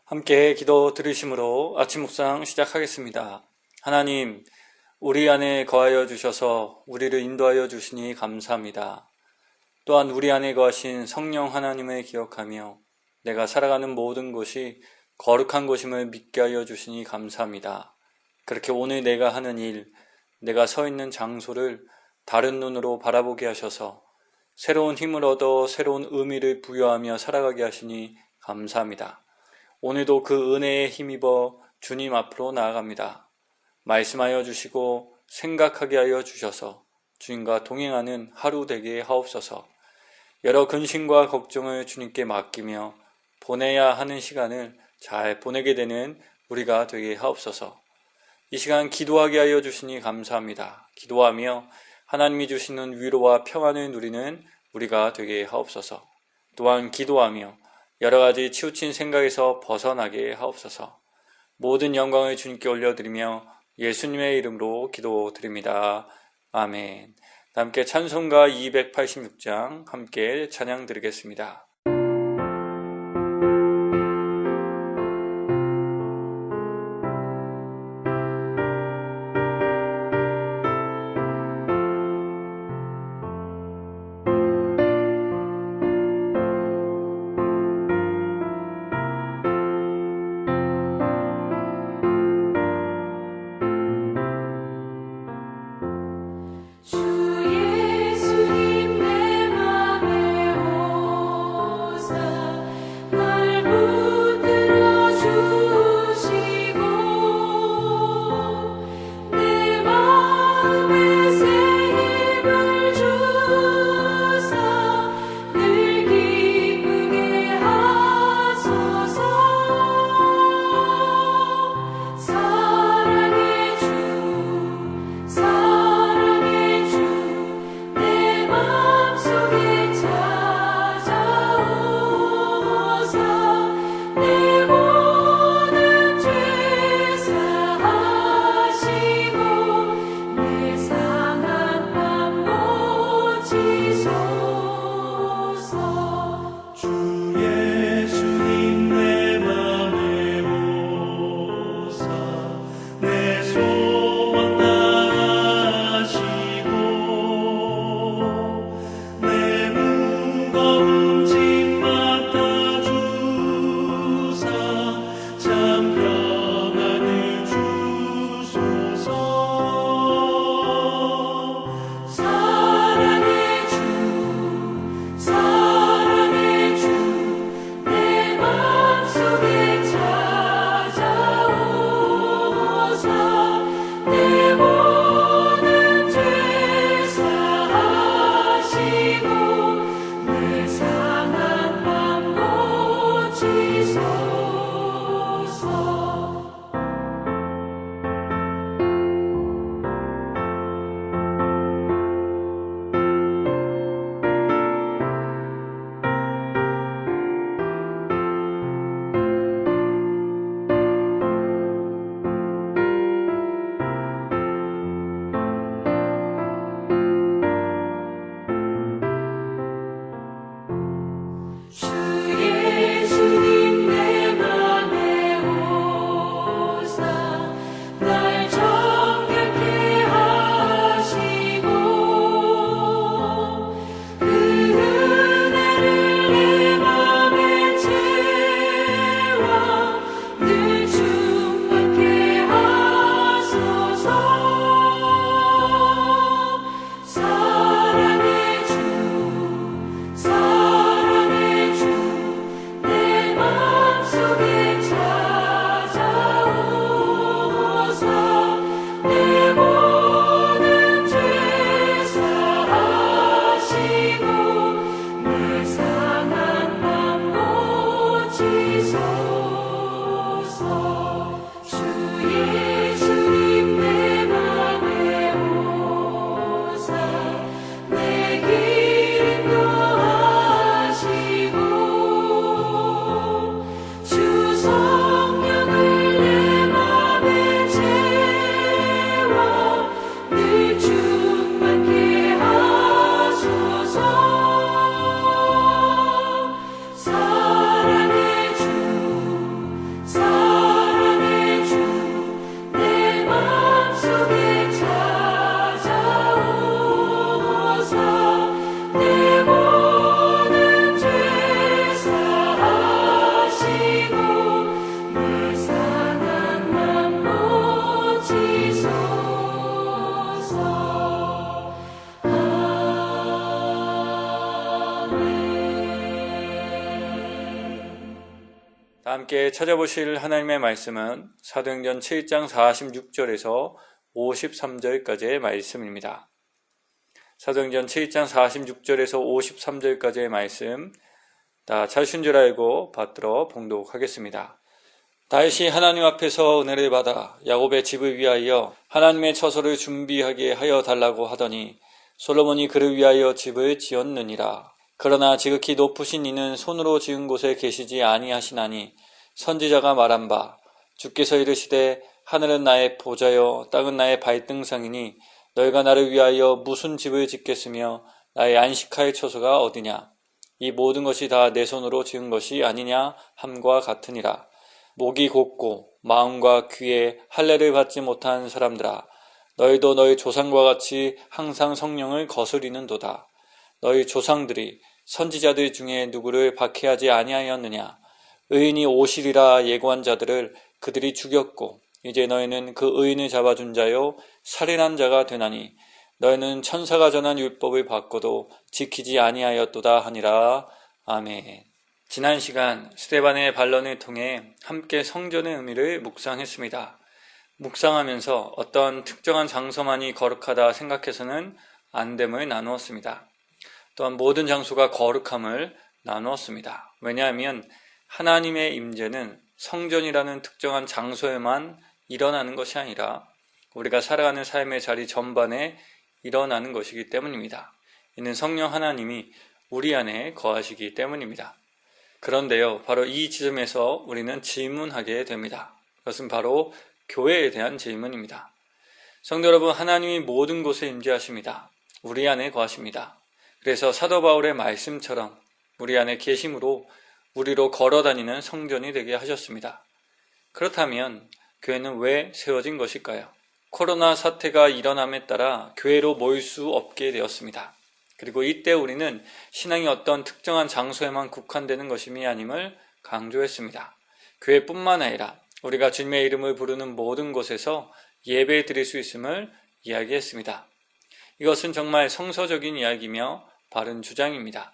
함께 기도 들으심으로 아침 묵상 시작하겠습니다. 하나님, 우리 안에 거하여 주셔서 우리를 인도하여 주시니 감사합니다. 또한 우리 안에 거하신 성령 하나님을 기억하며 내가 살아가는 모든 것이 거룩한 것임을 믿게 하여 주시니 감사합니다. 그렇게 오늘 내가 하는 일, 내가 서 있는 장소를 다른 눈으로 바라보게 하셔서 새로운 힘을 얻어 새로운 의미를 부여하며 살아가게 하시니 감사합니다. 오늘도 그 은혜에 힘입어 주님 앞으로 나아갑니다. 말씀하여 주시고 생각하게 하여 주셔서 주님과 동행하는 하루 되게 하옵소서. 여러 근심과 걱정을 주님께 맡기며 보내야 하는 시간을 잘 보내게 되는 우리가 되게 하옵소서. 이 시간 기도하게 하여 주시니 감사합니다. 기도하며 하나님이 주시는 위로와 평안을 누리는 우리가 되게 하옵소서. 또한 기도하며 여러 가지 치우친 생각에서 벗어나게 하옵소서. 모든 영광을 주님께 올려드리며 예수님의 이름으로 기도드립니다. 아멘. 함께 찬송가 286장 함께 찬양 드리겠습니다. 다 함께 찾아보실 하나님의 말씀은 사도행전 7장 46절에서 53절까지의 말씀입니다. 사도행전 7장 46절에서 53절까지의 말씀 다 찾으신 줄 알고 받들어 봉독하겠습니다. 다윗이 하나님 앞에서 은혜를 받아 야곱의 집을 위하여 하나님의 처소를 준비하게 하여 달라고 하더니 솔로몬이 그를 위하여 집을 지었느니라. 그러나 지극히 높으신 이는 손으로 지은 곳에 계시지 아니하시나니 선지자가 말한 바 주께서 이르시되 하늘은 나의 보좌여 땅은 나의 발등상이니 너희가 나를 위하여 무슨 집을 짓겠으며 나의 안식할 처소가 어디냐. 이 모든 것이 다 내 손으로 지은 것이 아니냐 함과 같으니라. 목이 곧고 마음과 귀에 할례를 받지 못한 사람들아, 너희도 너희 조상과 같이 항상 성령을 거스리는도다. 너희 조상들이 선지자들 중에 누구를 박해하지 아니하였느냐. 의인이 오시리라 예고한 자들을 그들이 죽였고 이제 너희는 그 의인을 잡아준 자요 살인한 자가 되나니 너희는 천사가 전한 율법을 받고도 지키지 아니하였도다 하니라. 아멘. 지난 시간 스데반의 반론을 통해 함께 성전의 의미를 묵상했습니다. 묵상하면서 어떤 특정한 장소만이 거룩하다 생각해서는 안 됨을 나누었습니다. 또한 모든 장소가 거룩함을 나누었습니다. 왜냐하면 하나님의 임재는 성전이라는 특정한 장소에만 일어나는 것이 아니라 우리가 살아가는 삶의 자리 전반에 일어나는 것이기 때문입니다. 이는 성령 하나님이 우리 안에 거하시기 때문입니다. 그런데요, 바로 이 지점에서 우리는 질문하게 됩니다. 그것은 바로 교회에 대한 질문입니다. 성도 여러분, 하나님이 모든 곳에 임재하십니다. 우리 안에 거하십니다. 그래서 사도 바울의 말씀처럼 우리 안에 계심으로 우리로 걸어다니는 성전이 되게 하셨습니다. 그렇다면 교회는 왜 세워진 것일까요? 코로나 사태가 일어남에 따라 교회로 모일 수 없게 되었습니다. 그리고 이때 우리는 신앙이 어떤 특정한 장소에만 국한되는 것임이 아님을 강조했습니다. 교회뿐만 아니라 우리가 주님의 이름을 부르는 모든 곳에서 예배 드릴 수 있음을 이야기했습니다. 이것은 정말 성서적인 이야기며 바른 주장입니다.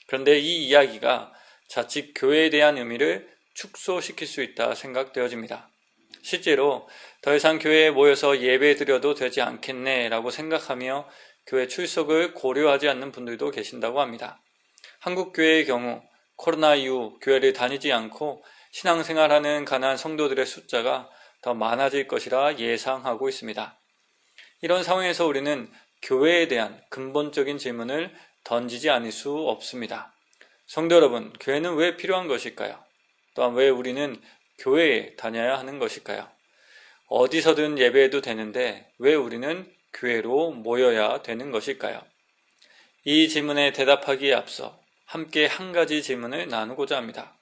그런데 이 이야기가 자칫 교회에 대한 의미를 축소시킬 수 있다 생각되어집니다. 실제로 더 이상 교회에 모여서 예배 드려도 되지 않겠네라고 생각하며 교회 출석을 고려하지 않는 분들도 계신다고 합니다. 한국 교회의 경우 코로나 이후 교회를 다니지 않고 신앙생활하는 가난한 성도들의 숫자가 더 많아질 것이라 예상하고 있습니다. 이런 상황에서 우리는 교회에 대한 근본적인 질문을 던지지 않을 수 없습니다. 성도 여러분, 교회는 왜 필요한 것일까요? 또한 왜 우리는 교회에 다녀야 하는 것일까요? 어디서든 예배해도 되는데 왜 우리는 교회로 모여야 되는 것일까요? 이 질문에 대답하기에 앞서 함께 한 가지 질문을 나누고자 합니다.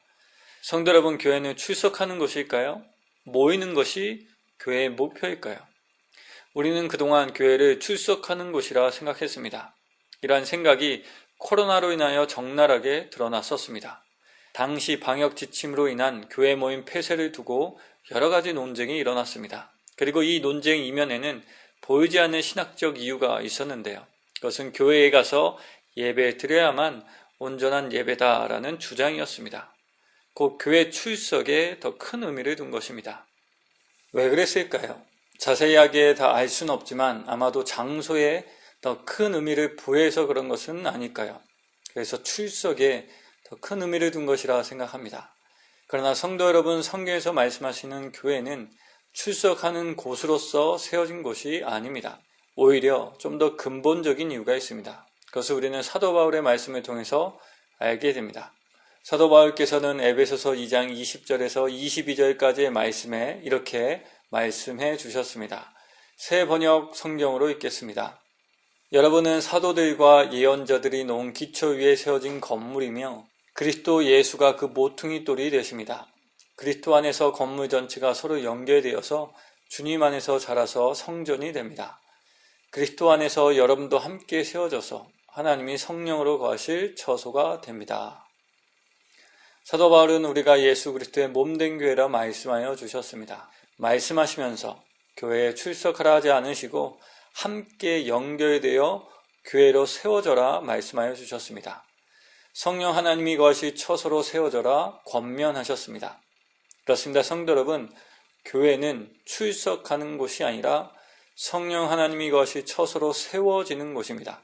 성도 여러분, 교회는 출석하는 것일까요? 모이는 것이 교회의 목표일까요? 우리는 그동안 교회를 출석하는 곳이라 생각했습니다. 이러한 생각이 코로나로 인하여 적나라하게 드러났었습니다. 당시 방역 지침으로 인한 교회 모임 폐쇄를 두고 여러 가지 논쟁이 일어났습니다. 그리고 이 논쟁 이면에는 보이지 않는 신학적 이유가 있었는데요. 그것은 교회에 가서 예배 드려야만 온전한 예배다라는 주장이었습니다. 곧 교회 출석에 더 큰 의미를 둔 것입니다. 왜 그랬을까요? 자세하게 다 알 수는 없지만 아마도 장소에 더 큰 의미를 부여해서 그런 것은 아닐까요? 그래서 출석에 더 큰 의미를 둔 것이라 생각합니다. 그러나 성도 여러분, 성경에서 말씀하시는 교회는 출석하는 곳으로서 세워진 곳이 아닙니다. 오히려 좀 더 근본적인 이유가 있습니다. 그것을 우리는 사도 바울의 말씀을 통해서 알게 됩니다. 사도 바울께서는 에베소서 2장 20절에서 22절까지의 말씀에 이렇게 말씀해 주셨습니다. 새 번역 성경으로 읽겠습니다. 여러분은 사도들과 예언자들이 놓은 기초 위에 세워진 건물이며 그리스도 예수가 그 모퉁이 돌이 되십니다. 그리스도 안에서 건물 전체가 서로 연결되어서 주님 안에서 자라서 성전이 됩니다. 그리스도 안에서 여러분도 함께 세워져서 하나님이 성령으로 거하실 처소가 됩니다. 사도 바울은 우리가 예수 그리스도의 몸된 교회라 말씀하여 주셨습니다. 말씀하시면서 교회에 출석하라 하지 않으시고 함께 연결되어 교회로 세워져라 말씀하여 주셨습니다. 성령 하나님이 거하실 처소로 세워져라 권면하셨습니다. 그렇습니다. 성도 여러분, 교회는 출석하는 곳이 아니라 성령 하나님이 거하시 처소로 세워지는 곳입니다.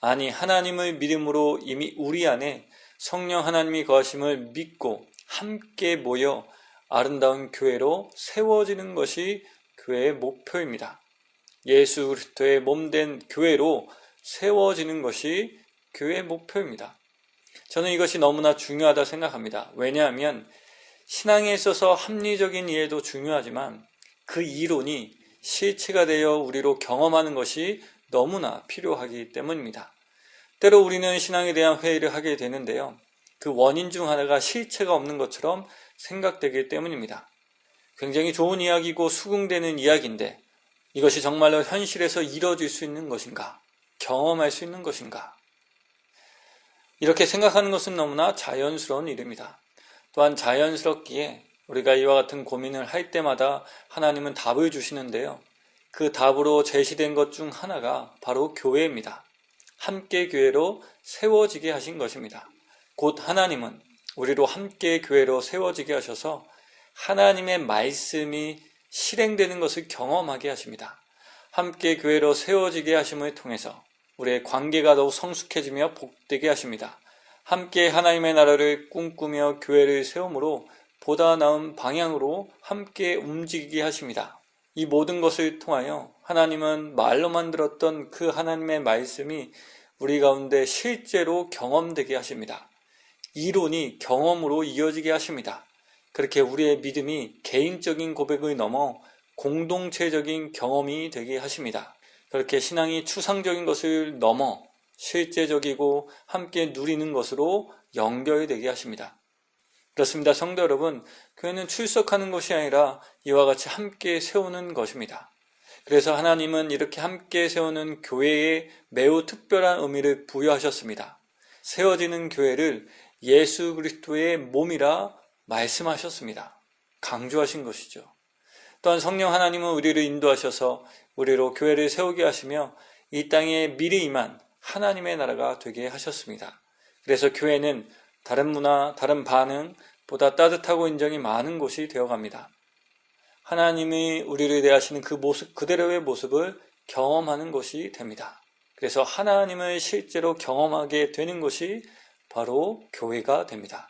아니, 하나님을 믿음으로 이미 우리 안에 성령 하나님이 거하심을 믿고 함께 모여 아름다운 교회로 세워지는 것이 교회의 목표입니다. 예수 그리스도의 몸된 교회로 세워지는 것이 교회의 목표입니다. 저는 이것이 너무나 중요하다 생각합니다. 왜냐하면 신앙에 있어서 합리적인 이해도 중요하지만 그 이론이 실체가 되어 우리로 경험하는 것이 너무나 필요하기 때문입니다. 때로 우리는 신앙에 대한 회의를 하게 되는데요. 그 원인 중 하나가 실체가 없는 것처럼 생각되기 때문입니다. 굉장히 좋은 이야기고 수긍되는 이야기인데 이것이 정말로 현실에서 이루어질 수 있는 것인가? 경험할 수 있는 것인가? 이렇게 생각하는 것은 너무나 자연스러운 일입니다. 또한 자연스럽기에 우리가 이와 같은 고민을 할 때마다 하나님은 답을 주시는데요. 그 답으로 제시된 것 중 하나가 바로 교회입니다. 함께 교회로 세워지게 하신 것입니다. 곧 하나님은 우리로 함께 교회로 세워지게 하셔서 하나님의 말씀이 실행되는 것을 경험하게 하십니다. 함께 교회로 세워지게 하심을 통해서 우리의 관계가 더욱 성숙해지며 복되게 하십니다. 함께 하나님의 나라를 꿈꾸며 교회를 세우므로 보다 나은 방향으로 함께 움직이게 하십니다. 이 모든 것을 통하여 하나님은 말로만 들었던 그 하나님의 말씀이 우리 가운데 실제로 경험되게 하십니다. 이론이 경험으로 이어지게 하십니다. 그렇게 우리의 믿음이 개인적인 고백을 넘어 공동체적인 경험이 되게 하십니다. 그렇게 신앙이 추상적인 것을 넘어 실제적이고 함께 누리는 것으로 연결되게 하십니다. 그렇습니다. 성도 여러분, 교회는 출석하는 것이 아니라 이와 같이 함께 세우는 것입니다. 그래서 하나님은 이렇게 함께 세우는 교회에 매우 특별한 의미를 부여하셨습니다. 세워지는 교회를 예수 그리스도의 몸이라 말씀하셨습니다. 강조하신 것이죠. 또한 성령 하나님은 우리를 인도하셔서 우리로 교회를 세우게 하시며 이 땅에 미리 임한 하나님의 나라가 되게 하셨습니다. 그래서 교회는 다른 문화, 다른 반응보다 따뜻하고 인정이 많은 곳이 되어갑니다. 하나님이 우리를 대하시는 그 모습 그대로의 모습을 경험하는 곳이 됩니다. 그래서 하나님을 실제로 경험하게 되는 것이 바로 교회가 됩니다.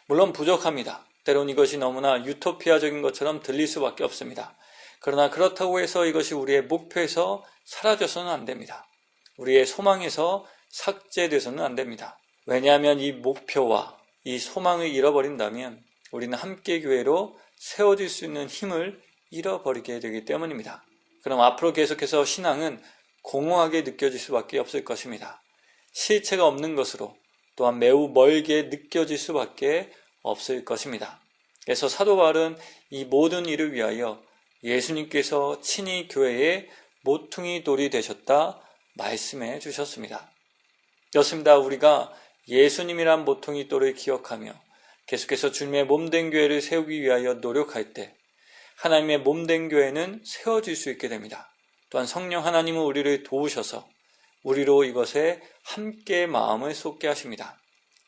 물론 부족합니다. 때론 이것이 너무나 유토피아적인 것처럼 들릴 수밖에 없습니다. 그러나 그렇다고 해서 이것이 우리의 목표에서 사라져서는 안 됩니다. 우리의 소망에서 삭제돼서는 안 됩니다. 왜냐하면 이 목표와 이 소망을 잃어버린다면 우리는 함께 교회로 세워질 수 있는 힘을 잃어버리게 되기 때문입니다. 그럼 앞으로 계속해서 신앙은 공허하게 느껴질 수밖에 없을 것입니다. 실체가 없는 것으로 또한 매우 멀게 느껴질 수밖에 없을 것입니다. 그래서 사도 바울은 이 모든 일을 위하여 예수님께서 친히 교회의 모퉁이 돌이 되셨다 말씀해 주셨습니다. 그렇습니다. 우리가 예수님이란 모퉁이 돌을 기억하며 계속해서 주님의 몸된 교회를 세우기 위하여 노력할 때 하나님의 몸된 교회는 세워질 수 있게 됩니다. 또한 성령 하나님은 우리를 도우셔서 우리로 이것에 함께 마음을 쏟게 하십니다.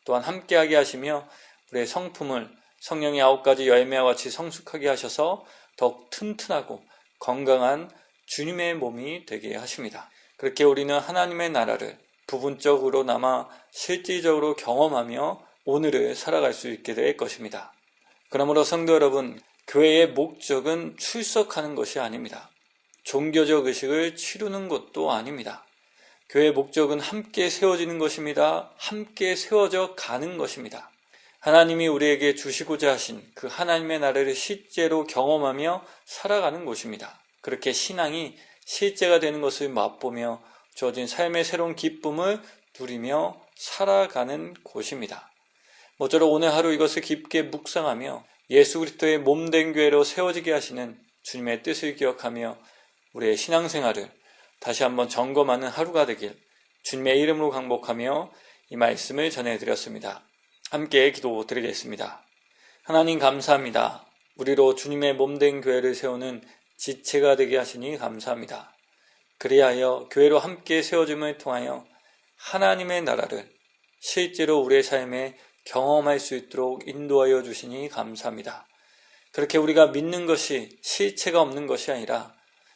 또한 함께하게 하시며 우리의 성품을 성령의 9가지 열매와 같이 성숙하게 하셔서 더욱 튼튼하고 건강한 주님의 몸이 되게 하십니다. 그렇게 우리는 하나님의 나라를 부분적으로나마 실질적으로 경험하며 오늘을 살아갈 수 있게 될 것입니다. 그러므로 성도 여러분, 교회의 목적은 출석하는 것이 아닙니다. 종교적 의식을 치르는 것도 아닙니다. 교회의 목적은 함께 세워지는 것입니다. 함께 세워져 가는 것입니다. 하나님이 우리에게 주시고자 하신 그 하나님의 나라를 실제로 경험하며 살아가는 곳입니다. 그렇게 신앙이 실제가 되는 것을 맛보며 주어진 삶의 새로운 기쁨을 누리며 살아가는 곳입니다. 모쪼록 오늘 하루 이것을 깊게 묵상하며 예수 그리스도의 몸된 교회로 세워지게 하시는 주님의 뜻을 기억하며 우리의 신앙생활을 다시 한번 점검하는 하루가 되길 주님의 이름으로 강복하며 이 말씀을 전해드렸습니다. 함께 기도드리겠습니다. 하나님 감사합니다. 우리로 주님의 몸된 교회를 세우는 지체가 되게 하시니 감사합니다. 그리하여 교회로 함께 세워짐을 통하여 하나님의 나라를 실제로 우리의 삶에 경험할 수 있도록 인도하여 주시니 감사합니다. 그렇게 우리가 믿는 것이 실체가 없는 것이 아니라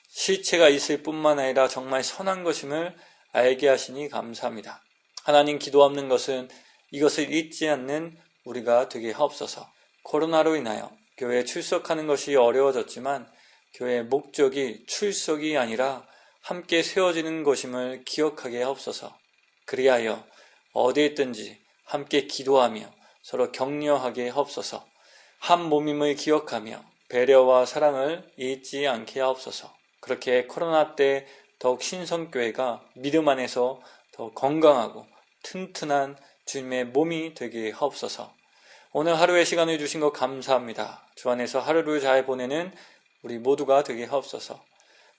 실체가 있을 뿐만 아니라 정말 선한 것임을 알게 하시니 감사합니다. 하나님, 기도 없는 것은 이것을 잊지 않는 우리가 되게 하옵소서. 코로나로 인하여 교회에 출석하는 것이 어려워졌지만 교회의 목적이 출석이 아니라 함께 세워지는 것임을 기억하게 하옵소서. 그리하여 어디에 있든지 함께 기도하며 서로 격려하게 하옵소서. 한 몸임을 기억하며 배려와 사랑을 잊지 않게 하옵소서. 그렇게 코로나 때 더욱 신성교회가 믿음 안에서 더 건강하고 튼튼한 주님의 몸이 되게 하옵소서. 오늘 하루의 시간을 주신 것 감사합니다. 주 안에서 하루를 잘 보내는 우리 모두가 되게 하옵소서.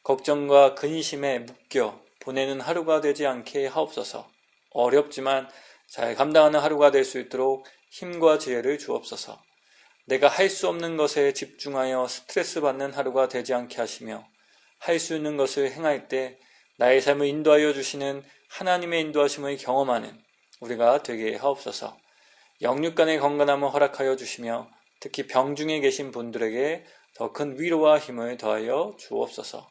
걱정과 근심에 묶여 보내는 하루가 되지 않게 하옵소서. 어렵지만 잘 감당하는 하루가 될 수 있도록 힘과 지혜를 주옵소서. 내가 할 수 없는 것에 집중하여 스트레스 받는 하루가 되지 않게 하시며 할 수 있는 것을 행할 때 나의 삶을 인도하여 주시는 하나님의 인도하심을 경험하는 우리가 되게 하옵소서. 영육 간의 건강함을 허락하여 주시며 특히 병중에 계신 분들에게 더 큰 위로와 힘을 더하여 주옵소서.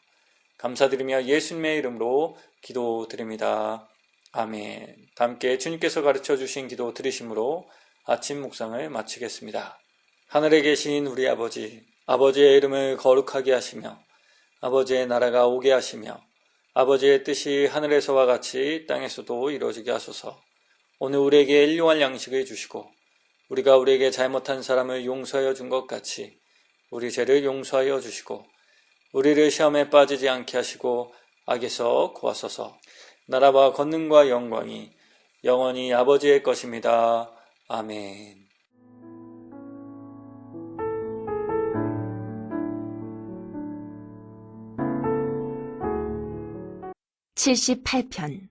감사드리며 예수님의 이름으로 기도드립니다. 아멘. 함께 주님께서 가르쳐 주신 기도 드리심으로 아침 묵상을 마치겠습니다. 하늘에 계신 우리 아버지, 아버지의 이름을 거룩하게 하시며 아버지의 나라가 오게 하시며 아버지의 뜻이 하늘에서와 같이 땅에서도 이루어지게 하소서. 오늘 우리에게 일용할 양식을 주시고 우리가 우리에게 잘못한 사람을 용서하여 준 것 같이 우리 죄를 용서하여 주시고 우리를 시험에 빠지지 않게 하시고 악에서 구하소서. 나라와 권능과 영광이 영원히 아버지의 것입니다. 아멘. 78편.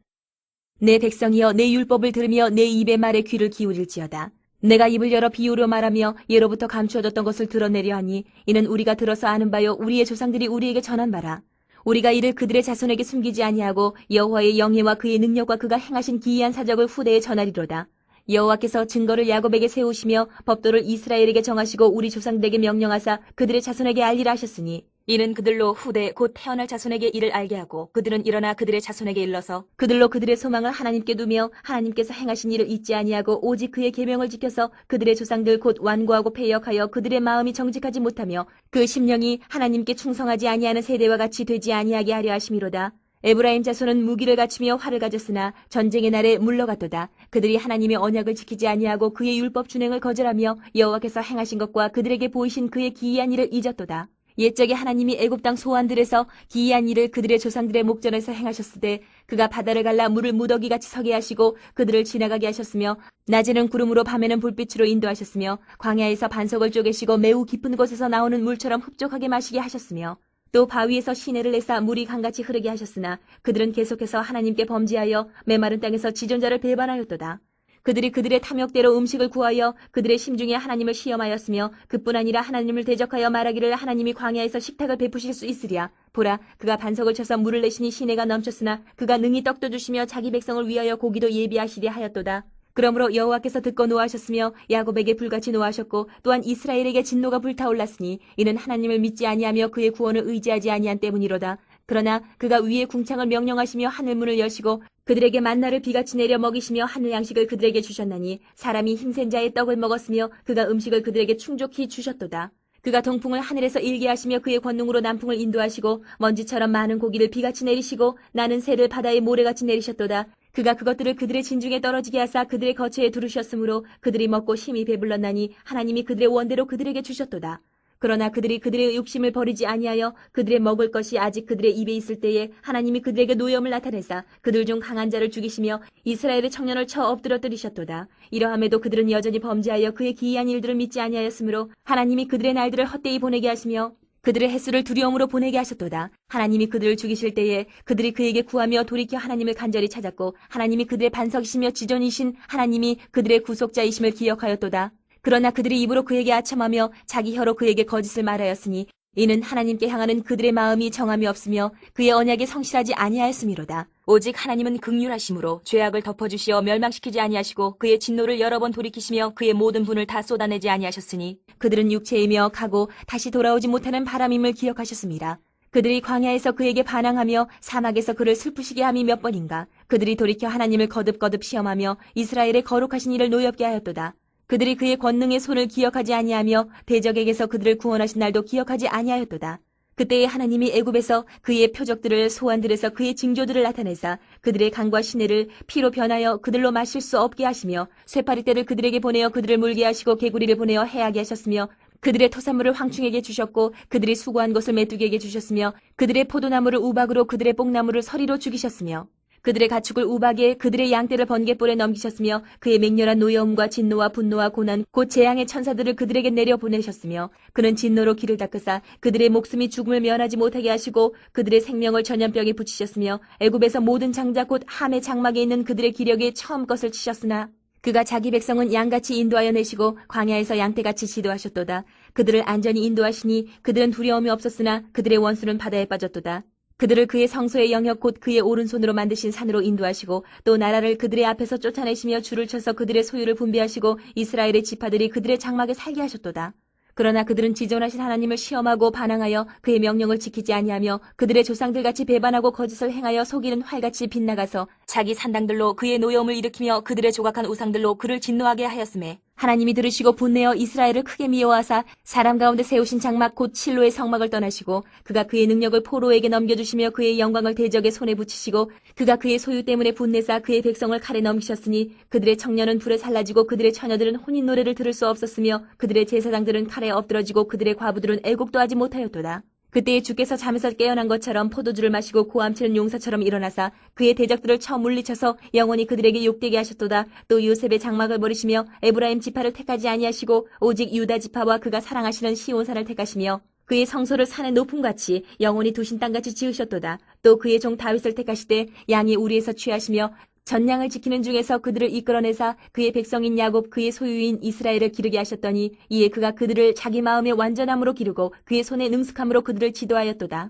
내 백성이여 내 율법을 들으며 내 입의 말에 귀를 기울일지어다. 내가 입을 열어 비유로 말하며 예로부터 감추어졌던 것을 드러내려 하니 이는 우리가 들어서 아는 바요 우리의 조상들이 우리에게 전한 바라. 우리가 이를 그들의 자손에게 숨기지 아니하고 여호와의 영예와 그의 능력과 그가 행하신 기이한 사적을 후대에 전하리로다. 여호와께서 증거를 야곱에게 세우시며 법도를 이스라엘에게 정하시고 우리 조상들에게 명령하사 그들의 자손에게 알리라 하셨으니 이는 그들로 후대 곧 태어날 자손에게 이를 알게 하고 그들은 일어나 그들의 자손에게 일러서 그들로 그들의 소망을 하나님께 두며 하나님께서 행하신 일을 잊지 아니하고 오직 그의 계명을 지켜서 그들의 조상들 곧 완고하고 패역하여 그들의 마음이 정직하지 못하며 그 심령이 하나님께 충성하지 아니하는 세대와 같이 되지 아니하게 하려 하심이로다. 에브라임 자손은 무기를 갖추며 활을 가졌으나 전쟁의 날에 물러갔도다. 그들이 하나님의 언약을 지키지 아니하고 그의 율법 준행을 거절하며 여호와께서 행하신 것과 그들에게 보이신 그의 기이한 일을 잊었도다. 옛적에 하나님이 애굽 땅 소환들에서 기이한 일을 그들의 조상들의 목전에서 행하셨으되 그가 바다를 갈라 물을 무더기같이 서게 하시고 그들을 지나가게 하셨으며 낮에는 구름으로 밤에는 불빛으로 인도하셨으며 광야에서 반석을 쪼개시고 매우 깊은 곳에서 나오는 물처럼 흡족하게 마시게 하셨으며 또 바위에서 시내를 내사 물이 강같이 흐르게 하셨으나 그들은 계속해서 하나님께 범죄하여 메마른 땅에서 지존자를 배반하였도다. 그들이 그들의 탐욕대로 음식을 구하여 그들의 심중에 하나님을 시험하였으며 그뿐 아니라 하나님을 대적하여 말하기를 하나님이 광야에서 식탁을 베푸실 수 있으랴. 보라, 그가 반석을 쳐서 물을 내시니 시내가 넘쳤으나 그가 능히 떡도 주시며 자기 백성을 위하여 고기도 예비하시리 하였도다. 그러므로 여호와께서 듣고 노하셨으며 야곱에게 불같이 노하셨고 또한 이스라엘에게 진노가 불타올랐으니 이는 하나님을 믿지 아니하며 그의 구원을 의지하지 아니한 때문이로다. 그러나 그가 위에 궁창을 명령하시며 하늘문을 여시고 그들에게 만나를 비같이 내려 먹이시며 하늘 양식을 그들에게 주셨나니 사람이 힘센 자의 떡을 먹었으며 그가 음식을 그들에게 충족히 주셨도다. 그가 동풍을 하늘에서 일게 하시며 그의 권능으로 남풍을 인도하시고 먼지처럼 많은 고기를 비같이 내리시고 나는 새를 바다의 모래같이 내리셨도다. 그가 그것들을 그들의 진중에 떨어지게 하사 그들의 거처에 두르셨으므로 그들이 먹고 힘이 배불렀나니 하나님이 그들의 원대로 그들에게 주셨도다. 그러나 그들이 그들의 욕심을 버리지 아니하여 그들의 먹을 것이 아직 그들의 입에 있을 때에 하나님이 그들에게 노염을 나타내사 그들 중 강한 자를 죽이시며 이스라엘의 청년을 쳐 엎드러뜨리셨도다. 이러함에도 그들은 여전히 범죄하여 그의 기이한 일들을 믿지 아니하였으므로 하나님이 그들의 날들을 헛되이 보내게 하시며 그들의 횟수를 두려움으로 보내게 하셨도다. 하나님이 그들을 죽이실 때에 그들이 그에게 구하며 돌이켜 하나님을 간절히 찾았고 하나님이 그들의 반석이시며 지존이신 하나님이 그들의 구속자이심을 기억하였도다. 그러나 그들이 입으로 그에게 아첨하며 자기 혀로 그에게 거짓을 말하였으니 이는 하나님께 향하는 그들의 마음이 정함이 없으며 그의 언약에 성실하지 아니하였음이로다. 오직 하나님은 긍휼하심으로 죄악을 덮어주시어 멸망시키지 아니하시고 그의 진노를 여러 번 돌이키시며 그의 모든 분을 다 쏟아내지 아니하셨으니 그들은 육체이며 가고 다시 돌아오지 못하는 바람임을 기억하셨습니다. 그들이 광야에서 그에게 반항하며 사막에서 그를 슬프시게 함이 몇 번인가. 그들이 돌이켜 하나님을 거듭거듭 시험하며 이스라엘의 거룩하신 이를 노엽게 하였도다. 그들이 그의 권능의 손을 기억하지 아니하며 대적에게서 그들을 구원하신 날도 기억하지 아니하였도다. 그때에 하나님이 애굽에서 그의 표적들을 소환들에서 그의 징조들을 나타내사 그들의 강과 시내를 피로 변하여 그들로 마실 수 없게 하시며 쇠파리 떼를 그들에게 보내어 그들을 물게 하시고 개구리를 보내어 해하게 하셨으며 그들의 토산물을 황충에게 주셨고 그들이 수고한 것을 메뚜기에게 주셨으며 그들의 포도나무를 우박으로 그들의 뽕나무를 서리로 죽이셨으며 그들의 가축을 우박에 그들의 양떼를 번갯불에 넘기셨으며 그의 맹렬한 노여움과 진노와 분노와 고난 곧 재앙의 천사들을 그들에게 내려 보내셨으며 그는 진노로 길을 닦으사 그들의 목숨이 죽음을 면하지 못하게 하시고 그들의 생명을 전염병에 붙이셨으며 애굽에서 모든 장자 곧 함의 장막에 있는 그들의 기력에 처음 것을 치셨으나 그가 자기 백성은 양같이 인도하여 내시고 광야에서 양떼같이 지도하셨도다. 그들을 안전히 인도하시니 그들은 두려움이 없었으나 그들의 원수는 바다에 빠졌도다. 그들을 그의 성소의 영역 곧 그의 오른손으로 만드신 산으로 인도하시고 또 나라를 그들의 앞에서 쫓아내시며 줄을 쳐서 그들의 소유를 분배하시고 이스라엘의 지파들이 그들의 장막에 살게 하셨도다. 그러나 그들은 지존하신 하나님을 시험하고 반항하여 그의 명령을 지키지 아니하며 그들의 조상들같이 배반하고 거짓을 행하여 속이는 활같이 빗나가서 자기 산당들로 그의 노여움을 일으키며 그들의 조각한 우상들로 그를 진노하게 하였으매 하나님이 들으시고 분내어 이스라엘을 크게 미워하사 사람 가운데 세우신 장막 곧 실로의 성막을 떠나시고 그가 그의 능력을 포로에게 넘겨주시며 그의 영광을 대적의 손에 붙이시고 그가 그의 소유 때문에 분내사 그의 백성을 칼에 넘기셨으니 그들의 청년은 불에 살라지고 그들의 처녀들은 혼인 노래를 들을 수 없었으며 그들의 제사장들은 칼에 엎드러지고 그들의 과부들은 애곡도 하지 못하였도다. 그때에 주께서 잠에서 깨어난 것처럼 포도주를 마시고 고함치는 용사처럼 일어나사 그의 대적들을 쳐 물리쳐서 영원히 그들에게 욕되게 하셨도다. 또 요셉의 장막을 버리시며 에브라임 지파를 택하지 아니하시고 오직 유다 지파와 그가 사랑하시는 시온산을 택하시며 그의 성소를 산의 높음같이 영원히 두신 땅같이 지으셨도다. 또 그의 종 다윗을 택하시되 양의 우리에서 취하시며 전량을 지키는 중에서 그들을 이끌어내사 그의 백성인 야곱 그의 소유인 이스라엘을 기르게 하셨더니 이에 그가 그들을 자기 마음의 완전함으로 기르고 그의 손의 능숙함으로 그들을 지도하였도다.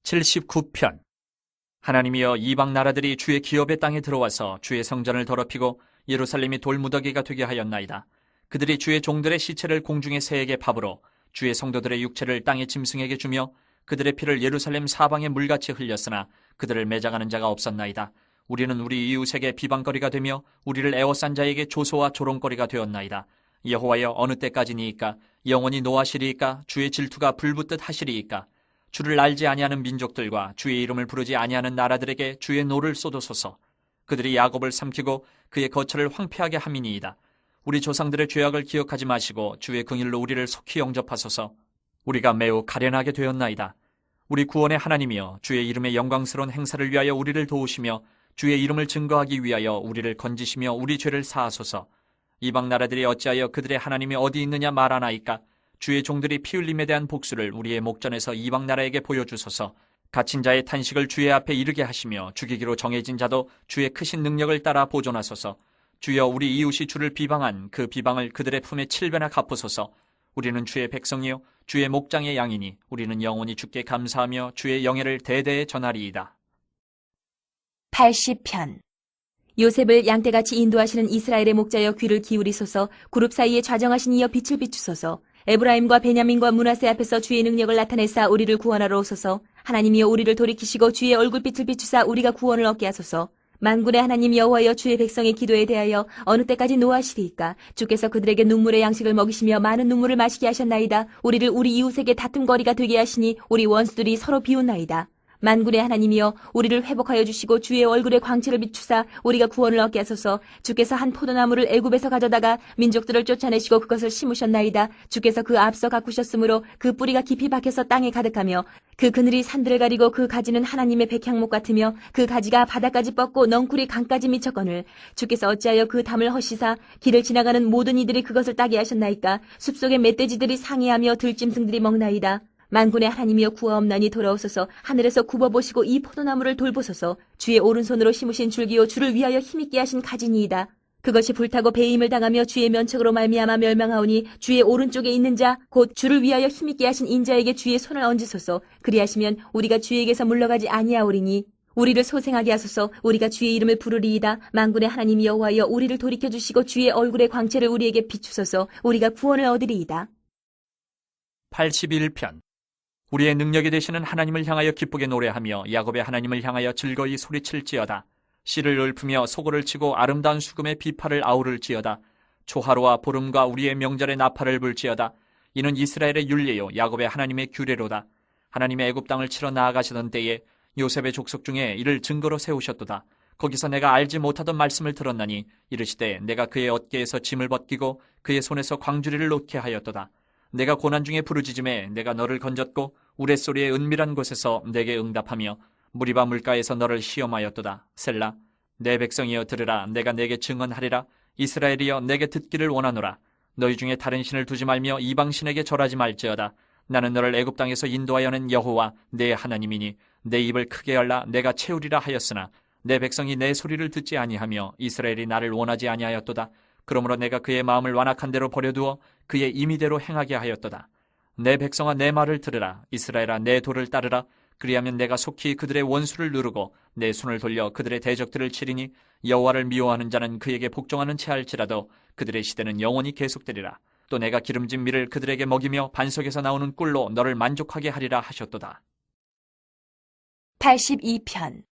79편. 하나님이여 이방 나라들이 주의 기업의 땅에 들어와서 주의 성전을 더럽히고 예루살렘이 돌무더기가 되게 하였나이다. 그들이 주의 종들의 시체를 공중의 새에게 밥으로 주의 성도들의 육체를 땅의 짐승에게 주며 그들의 피를 예루살렘 사방에 물같이 흘렸으나 그들을 매장하는 자가 없었나이다. 우리는 우리 이웃에게 비방거리가 되며 우리를 애워싼 자에게 조소와 조롱거리가 되었나이다. 여호와여 어느 때까지니이까? 영원히 노하시리이까? 주의 질투가 불붙듯 하시리이까? 주를 알지 아니하는 민족들과 주의 이름을 부르지 아니하는 나라들에게 주의 노를 쏟으소서. 그들이 야곱을 삼키고 그의 거처를 황폐하게 함이니이다. 우리 조상들의 죄악을 기억하지 마시고 주의 긍휼로 우리를 속히 영접하소서. 우리가 매우 가련하게 되었나이다. 우리 구원의 하나님이여 주의 이름의 영광스러운 행사를 위하여 우리를 도우시며 주의 이름을 증거하기 위하여 우리를 건지시며 우리 죄를 사하소서. 이방 나라들이 어찌하여 그들의 하나님이 어디 있느냐 말하나이까? 주의 종들이 피 흘림에 대한 복수를 우리의 목전에서 이방 나라에게 보여주소서. 갇힌 자의 탄식을 주의 앞에 이르게 하시며 죽이기로 정해진 자도 주의 크신 능력을 따라 보존하소서. 주여 우리 이웃이 주를 비방한 그 비방을 그들의 품에 7배나 갚으소서. 우리는 주의 백성이요 주의 목장의 양이니 우리는 영원히 주께 감사하며 주의 영예를 대대에 전하리이다. 80편. 요셉을 양떼같이 인도하시는 이스라엘의 목자여 귀를 기울이소서. 그룹 사이에 좌정하신 이여 빛을 비추소서. 에브라임과 베냐민과 므낫세 앞에서 주의 능력을 나타내사 우리를 구원하러 오소서. 하나님이여 우리를 돌이키시고 주의 얼굴빛을 비추사 우리가 구원을 얻게 하소서. 만군의 하나님 여호와여 주의 백성의 기도에 대하여 어느 때까지 노하시리이까? 주께서 그들에게 눈물의 양식을 먹이시며 많은 눈물을 마시게 하셨나이다. 우리를 우리 이웃에게 다툼거리가 되게 하시니 우리 원수들이 서로 비웃나이다. 만군의 하나님이여 우리를 회복하여 주시고 주의 얼굴에 광채를 비추사 우리가 구원을 얻게 하소서. 주께서 한 포도나무를 애굽에서 가져다가 민족들을 쫓아내시고 그것을 심으셨나이다. 주께서 그 앞서 가꾸셨으므로 그 뿌리가 깊이 박혀서 땅에 가득하며 그 그늘이 산들을 가리고 그 가지는 하나님의 백향목 같으며 그 가지가 바다까지 뻗고 넝쿨이 강까지 미쳤거늘 주께서 어찌하여 그 담을 허시사 길을 지나가는 모든 이들이 그것을 따게 하셨나이까? 숲속의 멧돼지들이 상해하며 들짐승들이 먹나이다. 만군의 하나님이여 구하옵나니 돌아오소서. 하늘에서 굽어보시고 이 포도나무를 돌보소서. 주의 오른손으로 심으신 줄기요 주를 위하여 힘있게 하신 가지니이다. 그것이 불타고 배임을 당하며 주의 면책으로 말미암아 멸망하오니 주의 오른쪽에 있는 자 곧 주를 위하여 힘있게 하신 인자에게 주의 손을 얹으소서. 그리하시면 우리가 주에게서 물러가지 아니하오리니 우리를 소생하게 하소서. 우리가 주의 이름을 부르리이다. 만군의 하나님 여호와여 우리를 돌이켜 주시고 주의 얼굴의 광채를 우리에게 비추소서. 우리가 구원을 얻으리이다. 81편. 우리의 능력이 되시는 하나님을 향하여 기쁘게 노래하며 야곱의 하나님을 향하여 즐거이 소리칠지어다. 씨를 읊으며 소고를 치고 아름다운 수금의 비파를 아우를지어다. 초하루와 보름과 우리의 명절의 나팔을 불지어다. 이는 이스라엘의 율례요 야곱의 하나님의 규례로다. 하나님의 애굽 땅을 치러 나아가시던 때에 요셉의 족속 중에 이를 증거로 세우셨도다. 거기서 내가 알지 못하던 말씀을 들었나니 이르시되 내가 그의 어깨에서 짐을 벗기고 그의 손에서 광주리를 놓게 하였도다. 내가 고난 중에 부르짖음에 내가 너를 건졌고 우레소리의 은밀한 곳에서 내게 응답하며 무리바 물가에서 너를 시험하였도다. 셀라. 내 백성이여 들으라. 내가 내게 증언하리라. 이스라엘이여 내게 듣기를 원하노라. 너희 중에 다른 신을 두지 말며 이방 신에게 절하지 말지어다. 나는 너를 애굽 땅에서 인도하여 낸 여호와 내 하나님이니 내 입을 크게 열라 내가 채우리라 하였으나 내 백성이 내 소리를 듣지 아니하며 이스라엘이 나를 원하지 아니하였도다. 그러므로 내가 그의 마음을 완악한 대로 버려두어 그의 임의대로 행하게 하였도다. 내 백성아 내 말을 들으라. 이스라엘아 내 도를 따르라. 그리하면 내가 속히 그들의 원수를 누르고 내 손을 돌려 그들의 대적들을 치리니 여호와를 미워하는 자는 그에게 복종하는 채할지라도 그들의 시대는 영원히 계속되리라. 또 내가 기름진 밀을 그들에게 먹이며 반석에서 나오는 꿀로 너를 만족하게 하리라 하셨도다. 82편.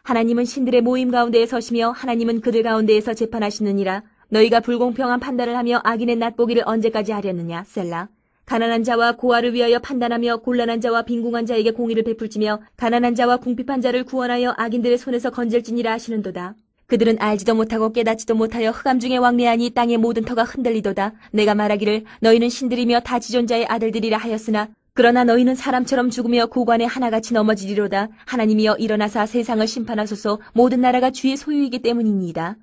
하나님은 신들의 모임 가운데에 서시며 하나님은 그들 가운데에서 재판하시느니라. 너희가 불공평한 판단을 하며 악인의 낫보기를 언제까지 하려느냐. 셀라. 가난한 자와 고아를 위하여 판단하며 곤란한 자와 빈궁한 자에게 공의를 베풀지며 가난한 자와 궁핍한 자를 구원하여 악인들의 손에서 건질지니라 하시는도다. 그들은 알지도 못하고 깨닫지도 못하여 흑암 중에 왕래하니 땅의 모든 터가 흔들리도다. 내가 말하기를 너희는 신들이며 다 지존자의 아들들이라 하였으나 그러나 너희는 사람처럼 죽으며 고관에 하나같이 넘어지리로다. 하나님이여 일어나사 세상을 심판하소서. 모든 나라가 주의 소유이기 때문이니이다.